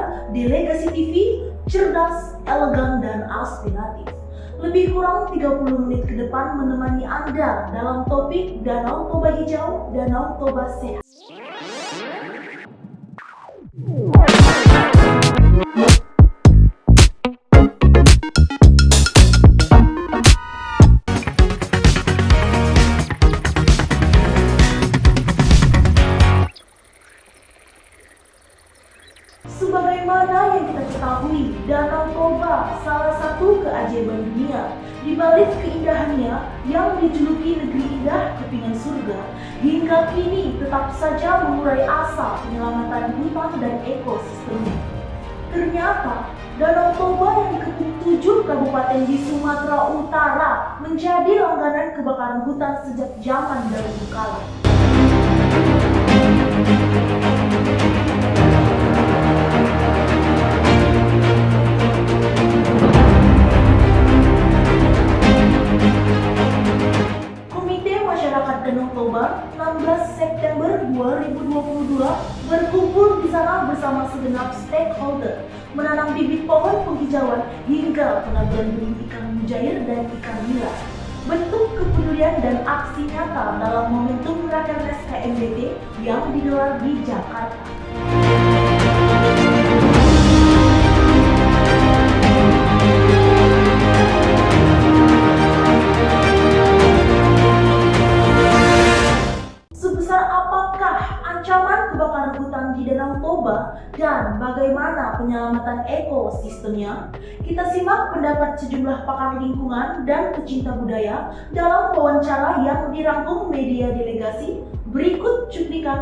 Media, Delegasi TV, cerdas, elegan, dan aspiratif. Lebih kurang 30 menit ke depan menemani Anda dalam topik Danau Toba Hijau, Danau Toba Sehat. Sebagaimana yang kita ketahui, Danau Toba salah satu keajaiban dunia. Di balik keindahannya yang dijuluki negeri indah kepingan surga, hingga kini tetap saja mengurai asa penyelamatan hutan dan ekosistemnya. Ternyata Danau Toba yang dikepung 7 kabupaten di Sumatera Utara menjadi langganan kebakaran hutan sejak zaman dahulu kala. Danau Toba 16 September 2022 berkumpul di sana bersama segenap stakeholder menanam bibit pohon penghijauan hingga pengaburan benih ikan mujair dan ikan nila. Bentuk kepedulian dan aksi nyata dalam momentum Rakernas KMBT yang digelar di Jakarta. Ancaman kebakaran hutan di Danau Toba dan bagaimana penyelamatan ekosistemnya, kita simak pendapat sejumlah pakar lingkungan dan pecinta budaya dalam wawancara yang dirangkum media delegasi. Berikut cuplikan.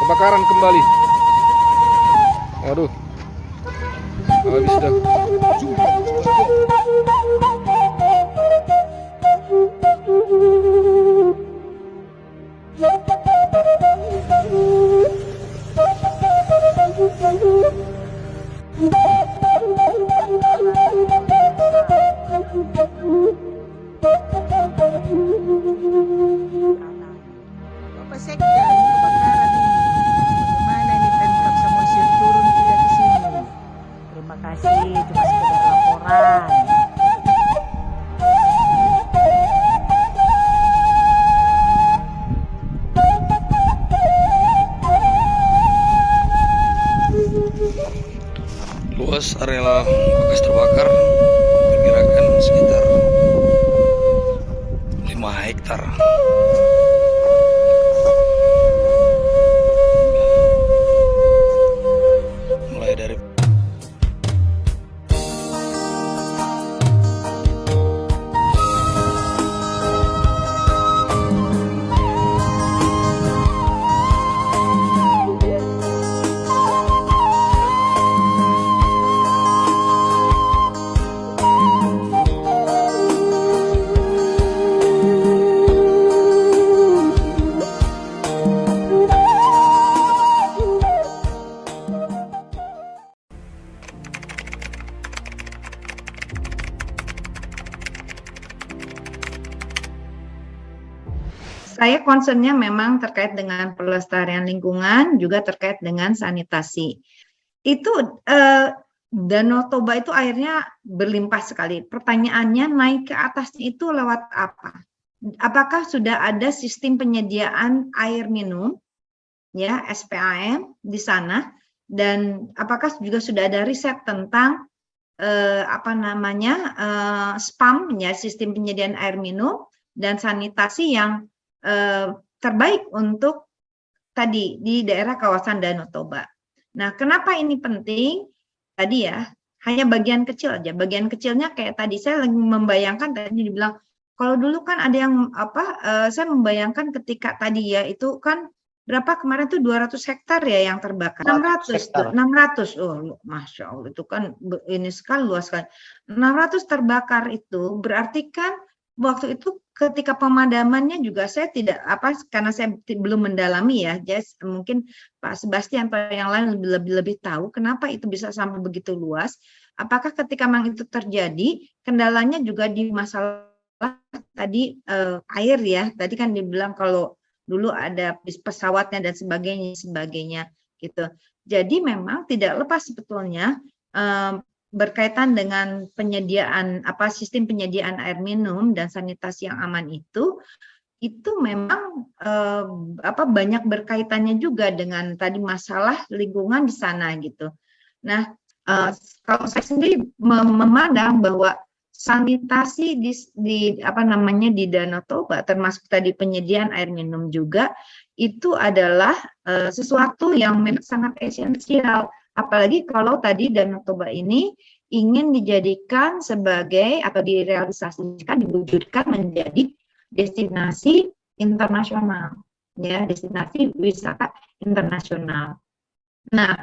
Kebakaran kembali. Aduh, habis dah. Bapak Sekda, ini kebakaran ini. Bagaimana ini Pemkab Samosir turun tidak ke sini? Terima kasih, cuma sekedar laporan. area bekas terbakar perkirakan sekitar 5 hektar. Mulai dari Saya concernnya memang terkait dengan pelestarian lingkungan, juga terkait dengan sanitasi. Itu Danau Toba itu airnya berlimpah sekali. Pertanyaannya, naik ke atas itu lewat apa? Apakah sudah ada sistem penyediaan air minum, ya SPAM di sana? Dan apakah juga sudah ada riset tentang SPAM, ya sistem penyediaan air minum dan sanitasi yang terbaik untuk tadi di daerah kawasan Danau Toba. Nah, kenapa ini penting? Tadi ya, hanya bagian kecil aja. Bagian kecilnya kayak tadi saya lagi membayangkan tadi dibilang kalau dulu kan ada yang saya membayangkan ketika tadi ya itu kan berapa kemarin tuh 200 hektar ya yang terbakar. 600 tuh, 600. Oh, Masya Allah itu kan ini sekali luas sekali. 600 terbakar itu berarti kan waktu itu ketika pemadamannya juga saya tidak karena saya belum mendalami ya, Jess, mungkin Pak Sebastian atau yang lain lebih tahu kenapa itu bisa sampai begitu luas. Apakah ketika memang itu terjadi kendalanya juga di masalah tadi air ya. Tadi kan dibilang kalau dulu ada pesawatnya dan sebagainya gitu. Jadi memang tidak lepas sebetulnya berkaitan dengan penyediaan sistem penyediaan air minum dan sanitasi yang aman itu memang banyak berkaitannya juga dengan tadi masalah lingkungan di sana gitu. Nah, kalau saya sendiri memandang bahwa sanitasi di Danau Toba termasuk tadi penyediaan air minum juga itu adalah sesuatu yang memang sangat esensial. Apalagi kalau tadi Danau Toba ini ingin dijadikan sebagai atau direalisasikan, diwujudkan menjadi destinasi internasional, ya destinasi wisata internasional. Nah,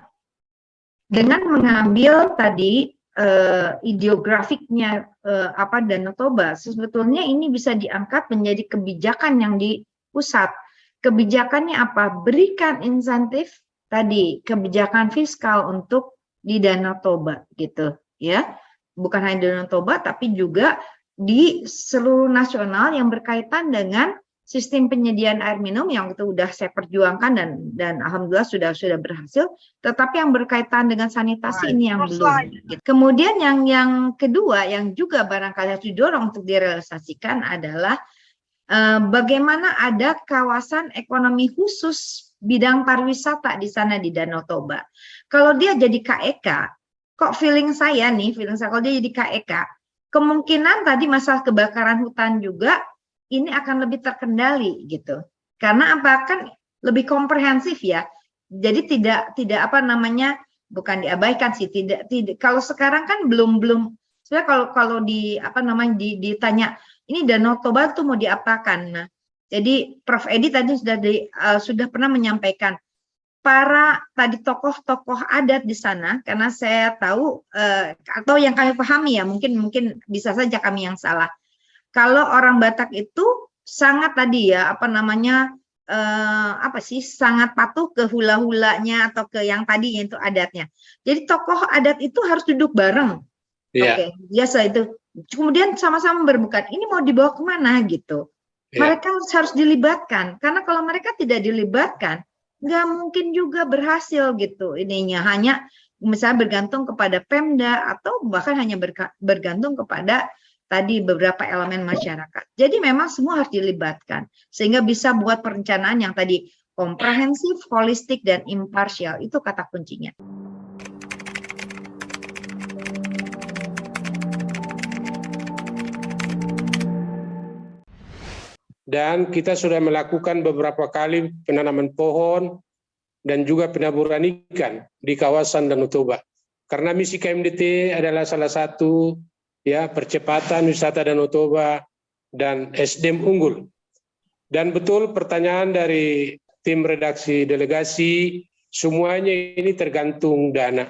dengan mengambil tadi ideografiknya Danau Toba, sebetulnya ini bisa diangkat menjadi kebijakan yang di pusat. Kebijakannya apa? Berikan insentif tadi kebijakan fiskal untuk di Danau Toba gitu ya, bukan hanya di Danau Toba tapi juga di seluruh nasional yang berkaitan dengan sistem penyediaan air minum yang itu sudah saya perjuangkan dan alhamdulillah sudah berhasil, tetapi yang berkaitan dengan sanitasi ini yang belum. Kemudian yang kedua yang juga barangkali harus didorong untuk direalisasikan adalah bagaimana ada kawasan ekonomi khusus bidang pariwisata di sana di Danau Toba. Kalau dia jadi KEK, kok feeling saya kalau dia jadi KEK, kemungkinan tadi masalah kebakaran hutan juga ini akan lebih terkendali gitu. Karena kan lebih komprehensif ya. Jadi tidak bukan diabaikan sih, tidak kalau sekarang kan belum sebenarnya kalau ditanya ini Danau Toba itu mau diapakan. Nah, jadi Prof Edi tadi sudah pernah menyampaikan para tadi tokoh-tokoh adat di sana, karena saya tahu atau yang kami pahami ya, mungkin bisa saja kami yang salah. Kalau orang Batak itu sangat tadi ya sangat patuh ke hula-hulanya atau ke yang tadi itu adatnya. Jadi tokoh adat itu harus duduk bareng. Oke, biasa itu. Kemudian sama-sama berbuka. Ini mau dibawa kemana gitu. Mereka harus dilibatkan, karena kalau mereka tidak dilibatkan, nggak mungkin juga berhasil gitu ininya. Hanya misalnya bergantung kepada Pemda atau bahkan hanya bergantung kepada tadi beberapa elemen masyarakat. Jadi memang semua harus dilibatkan sehingga bisa buat perencanaan yang tadi komprehensif, holistik dan imparsial. Itu kata kuncinya. dan kita sudah melakukan beberapa kali penanaman pohon dan juga penaburan ikan di kawasan Danau Toba. Karena misi KMDT adalah salah satu ya percepatan wisata Danau Toba dan SDM unggul. Dan betul pertanyaan dari tim redaksi delegasi, semuanya ini tergantung dana.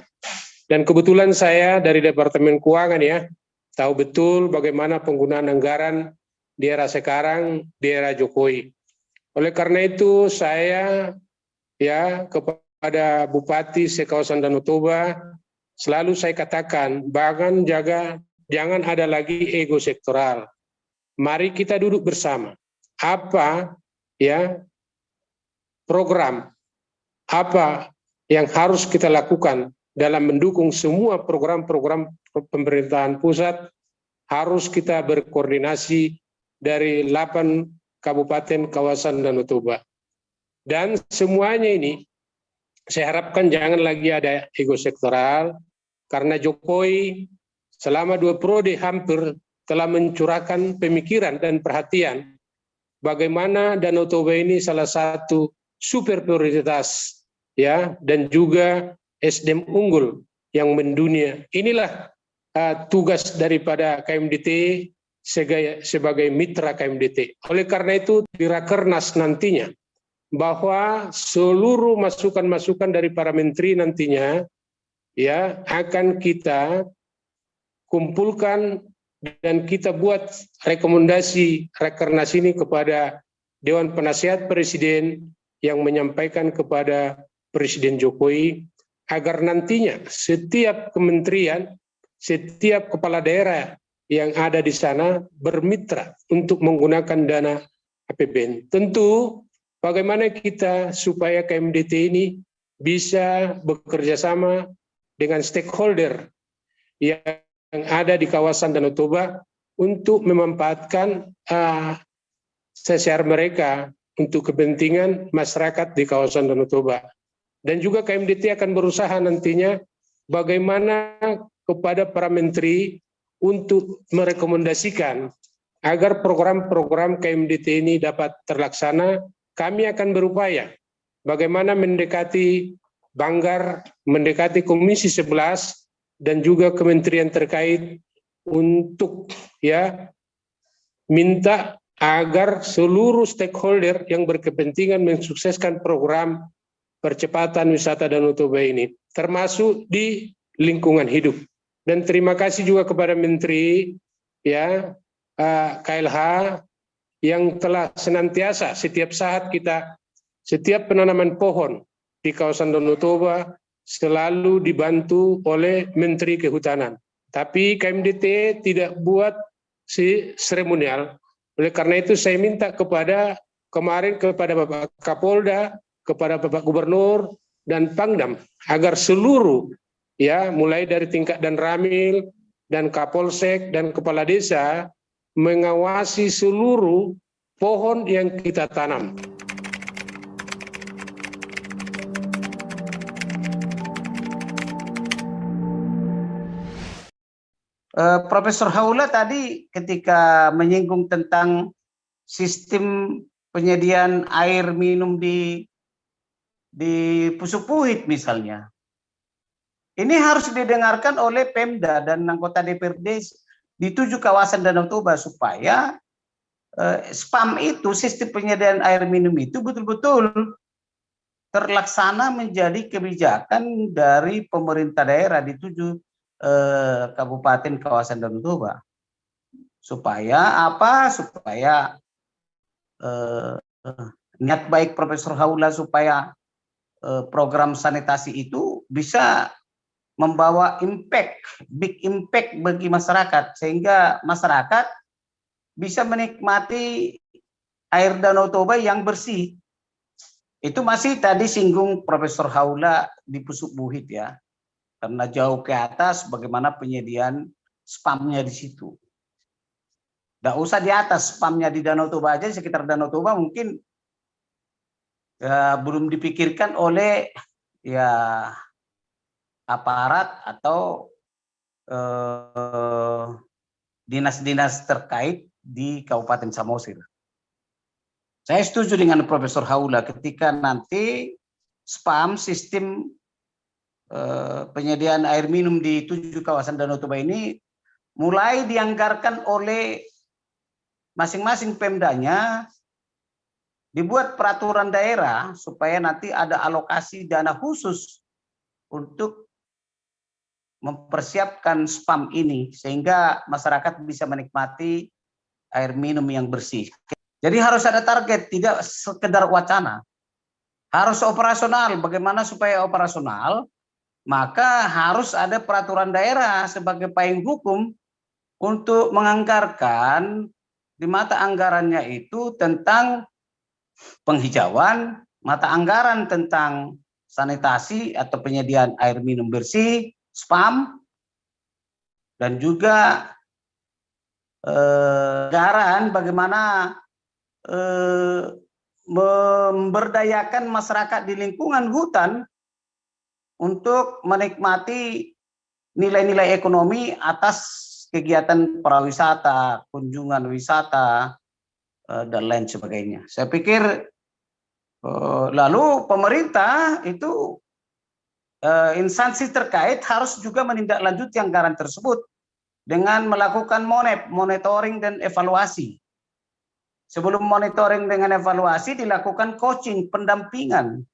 Dan kebetulan saya dari Departemen Keuangan ya, tahu betul bagaimana penggunaan anggaran di era sekarang, di era Jokowi. Oleh karena itu saya ya kepada Bupati sekawasan Danau Toba selalu saya katakan, jangan ada lagi ego sektoral. Mari kita duduk bersama. Apa ya program, apa yang harus kita lakukan dalam mendukung semua program-program pemerintahan pusat, harus kita berkoordinasi dari 8 kabupaten kawasan Danau Toba. Dan semuanya ini saya harapkan jangan lagi ada ego sektoral, karena Jokowi selama 2 periode hampir telah mencurahkan pemikiran dan perhatian bagaimana Danau Toba ini salah satu super prioritas ya, dan juga SDM unggul yang mendunia. Inilah tugas daripada KMDT sebagai mitra KMDT. Oleh karena itu di Rakernas nantinya bahwa seluruh masukan-masukan dari para menteri nantinya ya akan kita kumpulkan dan kita buat rekomendasi Rakernas ini kepada Dewan Penasihat Presiden yang menyampaikan kepada Presiden Jokowi agar nantinya setiap kementerian, setiap kepala daerah yang ada di sana bermitra untuk menggunakan dana APBN. Tentu bagaimana kita supaya KMDT ini bisa bekerja sama dengan stakeholder yang ada di kawasan Danau Toba untuk memanfaatkan sesiar mereka untuk kepentingan masyarakat di kawasan Danau Toba. Dan juga KMDT akan berusaha nantinya bagaimana kepada para menteri untuk merekomendasikan agar program-program KMDT ini dapat terlaksana. Kami akan berupaya bagaimana mendekati Banggar, mendekati Komisi 11 dan juga kementerian terkait untuk ya minta agar seluruh stakeholder yang berkepentingan mensukseskan program percepatan wisata Danau Toba ini, termasuk di lingkungan hidup. Dan terima kasih juga kepada Menteri ya KLH yang telah senantiasa setiap saat kita, setiap penanaman pohon di kawasan Danau Toba selalu dibantu oleh Menteri Kehutanan. Tapi KMDT tidak buat seremonial. Oleh karena itu saya minta kepada Bapak Kapolda, kepada Bapak Gubernur dan Pangdam agar seluruh ya mulai dari tingkat dan Ramil dan Kapolsek dan kepala desa mengawasi seluruh pohon yang kita tanam. Profesor Haula tadi ketika menyinggung tentang sistem penyediaan air minum di Pusupuhit misalnya, ini harus didengarkan oleh Pemda dan anggota DPRD di 7 kawasan Danau Toba supaya SPAM itu, sistem penyediaan air minum itu betul-betul terlaksana menjadi kebijakan dari pemerintah daerah di 7 kabupaten kawasan Danau Toba. Supaya apa? Supaya niat baik Profesor Haula supaya program sanitasi itu bisa membawa big impact bagi masyarakat, sehingga masyarakat bisa menikmati air Danau Toba yang bersih. Itu masih tadi singgung Profesor Haula di Pusupuhit ya. Karena jauh ke atas bagaimana penyediaan spamnya di situ. Nggak usah di atas, spamnya di Danau Toba aja, sekitar Danau Toba mungkin ya, belum dipikirkan oleh ya aparat atau dinas-dinas terkait di Kabupaten Samosir. Saya setuju dengan Profesor Haula ketika nanti SPAM, sistem penyediaan air minum di 7 kawasan Danau Toba ini mulai dianggarkan oleh masing-masing pemdanya, dibuat peraturan daerah supaya nanti ada alokasi dana khusus untuk mempersiapkan SPAM ini sehingga masyarakat bisa menikmati air minum yang bersih. Jadi harus ada target, tidak sekedar wacana. Harus operasional. Bagaimana supaya operasional? Maka harus ada peraturan daerah sebagai payung hukum untuk menganggarkan di mata anggarannya itu tentang penghijauan, mata anggaran tentang sanitasi atau penyediaan air minum bersih, SPAM, dan juga anggaran bagaimana memberdayakan masyarakat di lingkungan hutan untuk menikmati nilai-nilai ekonomi atas kegiatan pariwisata, kunjungan wisata, dan lain sebagainya. Saya pikir lalu pemerintah itu instansi terkait harus juga menindaklanjuti anggaran tersebut dengan melakukan monitoring dan evaluasi. Sebelum monitoring dengan evaluasi dilakukan coaching, pendampingan.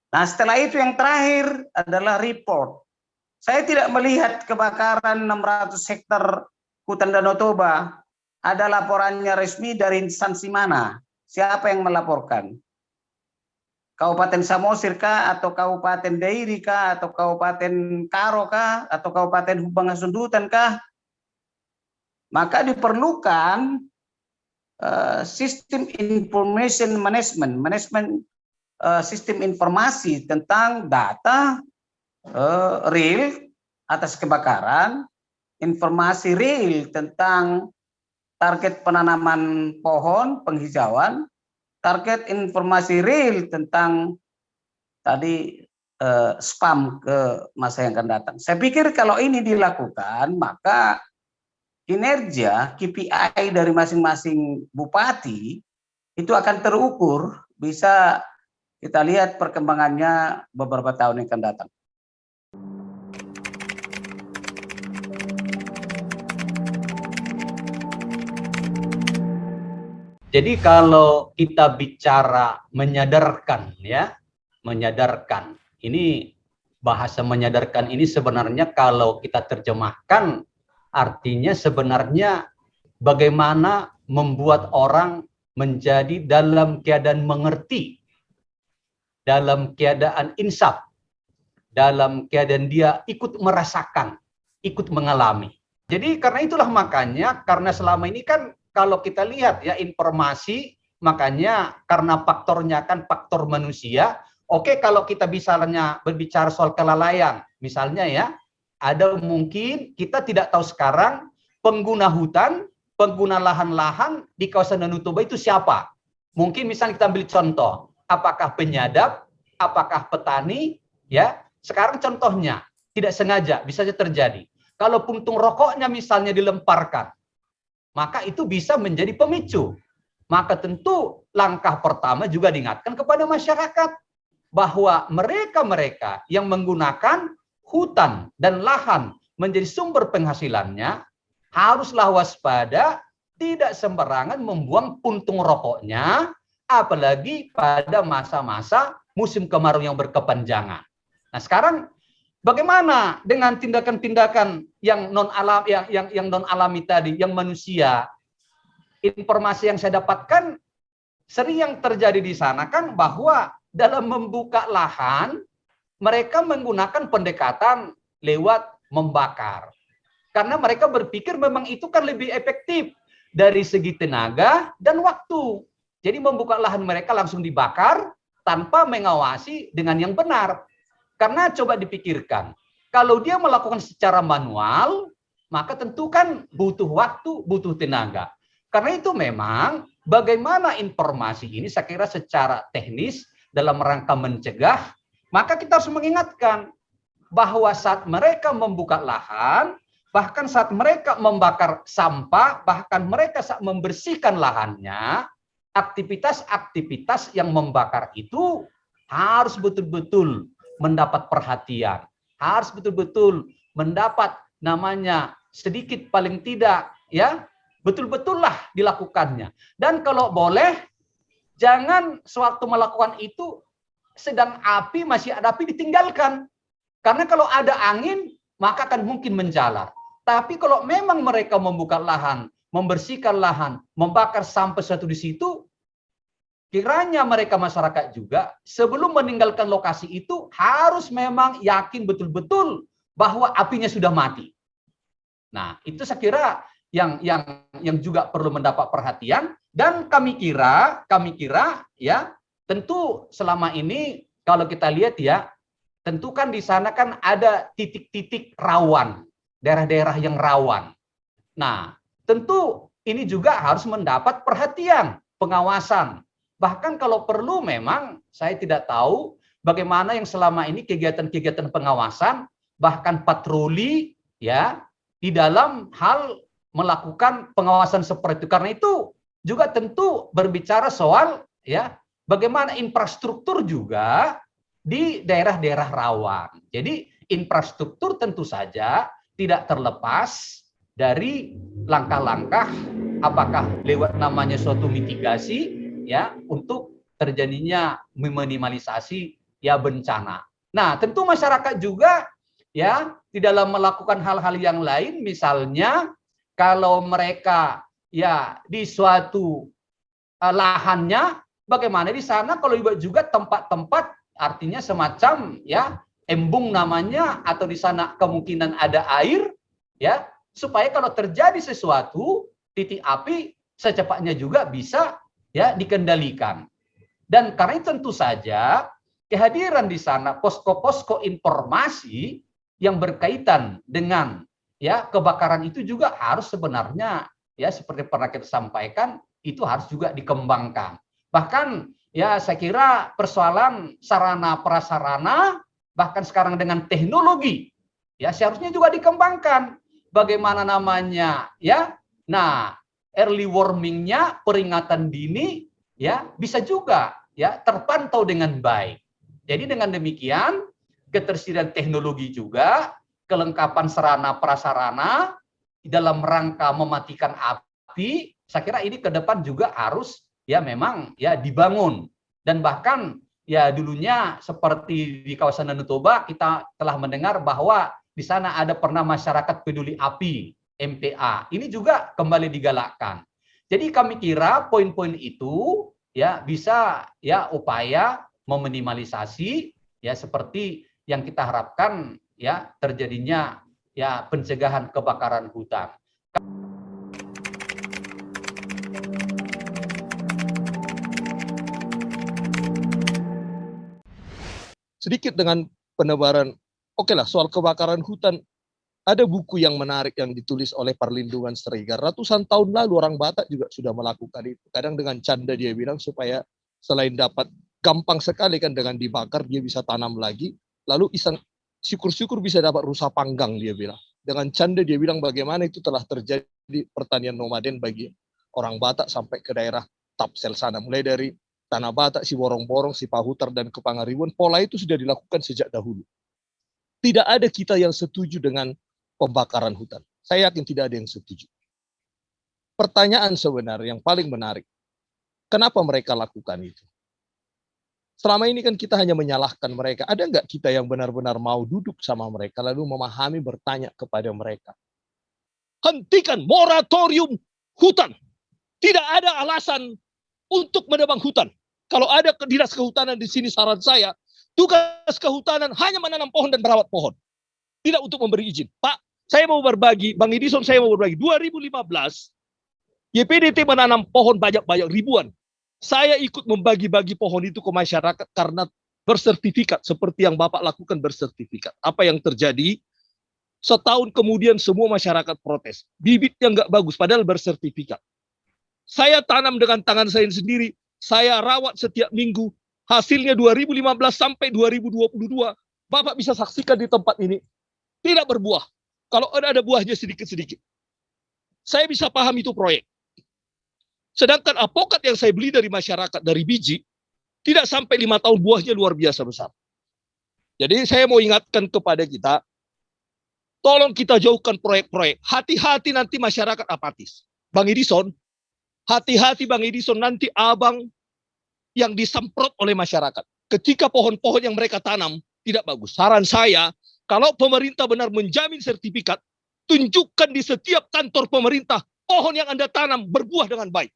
Nah, setelah itu yang terakhir adalah report. Saya tidak melihat kebakaran 600 hektar hutan Danau Toba ada laporannya resmi dari instansi mana? Siapa yang melaporkan? Kabupaten Samosir kah, atau Kabupaten Dairi kah, atau Kabupaten Karo kah, atau Kabupaten Hubang Hasundutan kah? Maka diperlukan sistem information management, sistem informasi tentang data real atas kebakaran, informasi real tentang target penanaman pohon, penghijauan, target informasi real tentang tadi SPAM ke masa yang akan datang. Saya pikir kalau ini dilakukan, maka kinerja KPI dari masing-masing bupati itu akan terukur, bisa kita lihat perkembangannya beberapa tahun yang akan datang. Jadi kalau kita bicara menyadarkan, ya, menyadarkan, ini bahasa menyadarkan ini sebenarnya kalau kita terjemahkan artinya sebenarnya bagaimana membuat orang menjadi dalam keadaan mengerti, dalam keadaan insaf, dalam keadaan dia ikut merasakan, ikut mengalami. Jadi karena itulah makanya, karena selama ini kan kalau kita lihat ya informasi, makanya karena faktornya kan faktor manusia. Oke, kalau kita misalnya berbicara soal kelalaian, misalnya ya, ada mungkin kita tidak tahu sekarang pengguna hutan, pengguna lahan-lahan di kawasan Danau Toba itu siapa. Mungkin misalnya kita ambil contoh, apakah penyadap, apakah petani, ya. Sekarang contohnya, tidak sengaja, bisa saja terjadi. Kalau puntung rokoknya misalnya dilemparkan, maka itu bisa menjadi pemicu. Maka tentu langkah pertama juga diingatkan kepada masyarakat bahwa mereka-mereka yang menggunakan hutan dan lahan menjadi sumber penghasilannya haruslah waspada, tidak sembarangan membuang puntung rokoknya, apalagi pada masa-masa musim kemarau yang berkepanjangan. Nah, sekarang bagaimana dengan tindakan-tindakan yang non alami tadi, yang manusia? Informasi yang saya dapatkan sering yang terjadi di sana kan bahwa dalam membuka lahan mereka menggunakan pendekatan lewat membakar. Karena mereka berpikir memang itu kan lebih efektif dari segi tenaga dan waktu. Jadi membuka lahan mereka langsung dibakar tanpa mengawasi dengan yang benar. Karena coba dipikirkan, kalau dia melakukan secara manual, maka tentu kan butuh waktu, butuh tenaga. Karena itu memang bagaimana informasi ini saya kira secara teknis dalam rangka mencegah, maka kita harus mengingatkan bahwa saat mereka membuka lahan, bahkan saat mereka membakar sampah, bahkan mereka saat membersihkan lahannya, aktivitas-aktivitas yang membakar itu harus betul-betul mendapat perhatian, harus betul-betul mendapat namanya sedikit paling tidak ya betul-betullah dilakukannya. Dan kalau boleh jangan sewaktu melakukan itu sedang api, masih ada api, ditinggalkan. Karena kalau ada angin maka akan mungkin menjalar. Tapi kalau memang mereka membuka lahan, membersihkan lahan, membakar sampah satu di situ, kiranya mereka masyarakat juga sebelum meninggalkan lokasi itu harus memang yakin betul-betul bahwa apinya sudah mati. Nah, itu saya kira yang juga perlu mendapat perhatian. Dan kami kira ya tentu selama ini kalau kita lihat ya, tentu kan di sana kan ada titik-titik rawan, daerah-daerah yang rawan. Nah, tentu ini juga harus mendapat perhatian, pengawasan. Bahkan kalau perlu memang saya tidak tahu bagaimana yang selama ini kegiatan-kegiatan pengawasan, bahkan patroli ya di dalam hal melakukan pengawasan seperti itu. Karena itu juga tentu berbicara soal ya bagaimana infrastruktur juga di daerah-daerah rawan. Jadi infrastruktur tentu saja tidak terlepas dari langkah-langkah apakah lewat namanya suatu mitigasi ya untuk terjadinya meminimalisasi ya bencana. Nah, tentu masyarakat juga ya di dalam melakukan hal-hal yang lain, misalnya kalau mereka ya di suatu lahannya, bagaimana di sana kalau juga tempat-tempat artinya semacam ya embung namanya, atau di sana kemungkinan ada air ya, supaya kalau terjadi sesuatu titik api secepatnya juga bisa ya dikendalikan. Dan karena itu tentu saja kehadiran di sana posko-posko informasi yang berkaitan dengan ya kebakaran itu juga harus sebenarnya ya seperti pernah kita sampaikan itu harus juga dikembangkan. Bahkan ya saya kira persoalan sarana prasarana bahkan sekarang dengan teknologi ya seharusnya juga dikembangkan. Bagaimana namanya ya? Nah, early warming-nya, peringatan dini ya bisa juga ya terpantau dengan baik. Jadi dengan demikian ketersediaan teknologi juga, kelengkapan sarana prasarana dalam rangka mematikan api, saya kira ini ke depan juga harus ya memang ya dibangun. Dan bahkan ya dulunya seperti di kawasan Danau Toba kita telah mendengar bahwa di sana ada pernah masyarakat peduli api MPA. Ini juga kembali digalakkan. Jadi kami kira poin-poin itu ya bisa ya upaya meminimalisasi ya seperti yang kita harapkan ya terjadinya ya pencegahan kebakaran hutan. Sedikit dengan penebaran, oke lah soal kebakaran hutan, ada buku yang menarik yang ditulis oleh Perlindungan Serigar. Ratusan tahun lalu orang Batak juga sudah melakukan itu. Kadang dengan canda dia bilang supaya selain dapat gampang sekali kan dengan dibakar dia bisa tanam lagi. Lalu iseng syukur-syukur bisa dapat rusa panggang dia bilang. Dengan canda dia bilang bagaimana itu telah terjadi pertanian nomaden bagi orang Batak sampai ke daerah Tapsel sana. Mulai dari Tanah Batak, si Borong-Borong, si Pahutar, dan Kepangaribuan. Pola itu sudah dilakukan sejak dahulu. Tidak ada kita yang setuju dengan pembakaran hutan. Saya yakin tidak ada yang setuju. Pertanyaan sebenarnya yang paling menarik, kenapa mereka lakukan itu? Selama ini kan kita hanya menyalahkan mereka. Ada nggak kita yang benar-benar mau duduk sama mereka, lalu memahami, bertanya kepada mereka? Hentikan moratorium hutan. Tidak ada alasan untuk menebang hutan. Kalau ada dinas kehutanan di sini, saran saya, tugas kehutanan hanya menanam pohon dan merawat pohon. Tidak untuk memberi izin. Pak, saya mau berbagi, Bang Edison saya mau berbagi. 2015, YPDT menanam pohon banyak-banyak ribuan. Saya ikut membagi-bagi pohon itu ke masyarakat karena bersertifikat. Seperti yang Bapak lakukan bersertifikat. Apa yang terjadi? Setahun kemudian semua masyarakat protes. Bibitnya nggak bagus, padahal bersertifikat. Saya tanam dengan tangan saya sendiri. Saya rawat setiap minggu. Hasilnya 2015 sampai 2022. Bapak bisa saksikan di tempat ini. Tidak berbuah. Kalau ada buahnya sedikit-sedikit. Saya bisa paham itu proyek. Sedangkan apokat yang saya beli dari masyarakat, dari biji, tidak sampai 5 tahun buahnya luar biasa besar. Jadi saya mau ingatkan kepada kita, tolong kita jauhkan proyek-proyek. Hati-hati nanti masyarakat apatis. Bang Edison, hati-hati Bang Edison, nanti abang yang disemprot oleh masyarakat. Ketika pohon-pohon yang mereka tanam tidak bagus. Saran saya, kalau pemerintah benar menjamin sertifikat, tunjukkan di setiap kantor pemerintah, pohon yang Anda tanam berbuah dengan baik.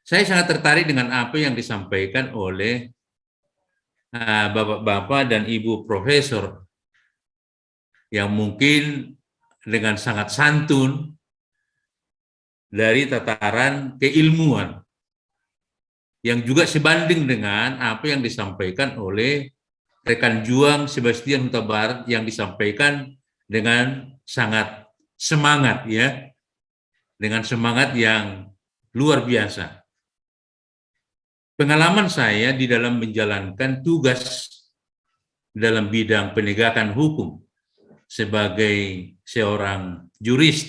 Saya sangat tertarik dengan apa yang disampaikan oleh Bapak-Bapak dan Ibu Profesor yang mungkin dengan sangat santun dari tataran keilmuan yang juga sebanding dengan apa yang disampaikan oleh rekan juang Sebastian Huta Barat yang disampaikan dengan sangat semangat ya, dengan semangat yang luar biasa. Pengalaman saya di dalam menjalankan tugas dalam bidang penegakan hukum sebagai seorang juris,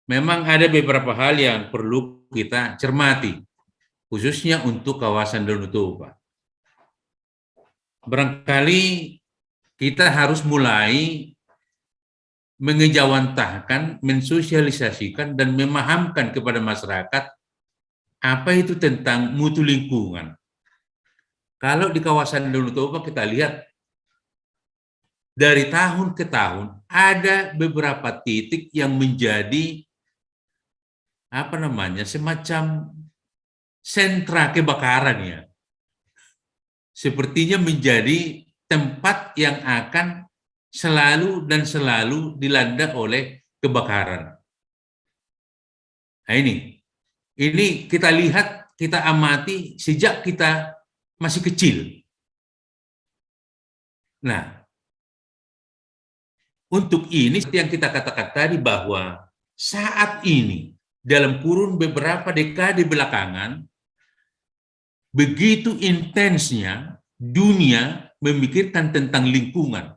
memang ada beberapa hal yang perlu kita cermati, khususnya untuk kawasan Danau Toba. Barangkali kita harus mulai mengejawantahkan, mensosialisasikan, dan memahamkan kepada masyarakat apa itu tentang mutu lingkungan. Kalau di kawasan Danau Toba kita lihat dari tahun ke tahun ada beberapa titik yang menjadi semacam sentra kebakaran ya. Sepertinya menjadi tempat yang akan selalu dilanda oleh kebakaran. Nah, ini kita lihat, kita amati sejak kita masih kecil. Nah, untuk ini yang kita katakan tadi bahwa saat ini dalam kurun beberapa dekade belakangan begitu intensnya dunia memikirkan tentang lingkungan.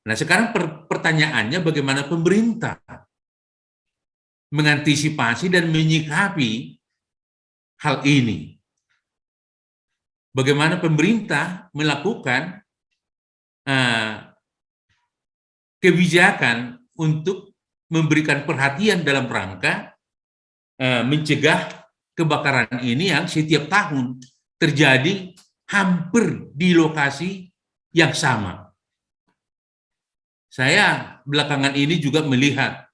Nah, sekarang pertanyaannya bagaimana pemerintah mengantisipasi dan menyikapi hal ini. Bagaimana pemerintah melakukan kebijakan untuk memberikan perhatian dalam rangka mencegah kebakaran ini yang setiap tahun terjadi hampir di lokasi yang sama. Saya belakangan ini juga melihat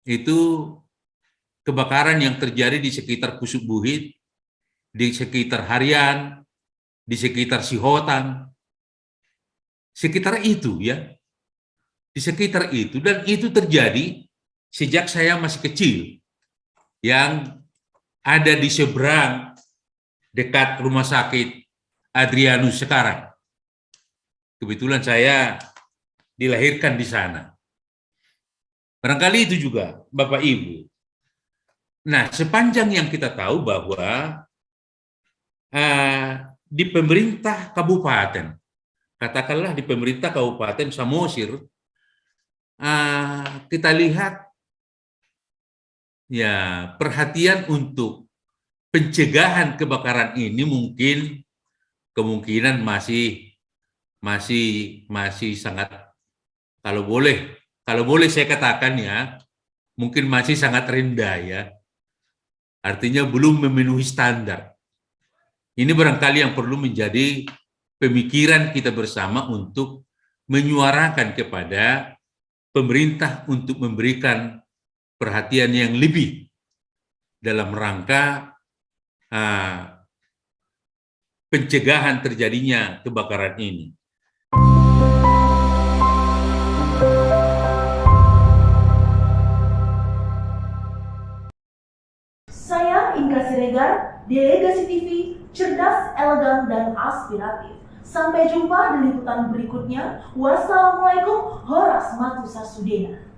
itu kebakaran yang terjadi di sekitar Pusuk Buhit, di sekitar Harian, di sekitar Sihotang, sekitar itu ya, di sekitar itu, dan itu terjadi sejak saya masih kecil, yang ada di seberang dekat rumah sakit Adrianus sekarang. Kebetulan saya dilahirkan di sana. Barangkali itu juga, Bapak Ibu. Nah, sepanjang yang kita tahu bahwa di pemerintah kabupaten, katakanlah di pemerintah Kabupaten Samosir, kita lihat ya perhatian untuk pencegahan kebakaran ini mungkin kemungkinan masih sangat, kalau boleh saya katakan ya, mungkin masih sangat rendah ya. Artinya belum memenuhi standar. Ini barangkali yang perlu menjadi pemikiran kita bersama untuk menyuarakan kepada pemerintah untuk memberikan perhatian yang lebih dalam rangka pencegahan terjadinya kebakaran ini. Saya Inka Siregar, Delegasi TV, cerdas, elegan, dan aspiratif. Sampai jumpa di liputan berikutnya. Wassalamualaikum warahmatullahi wabarakatuh.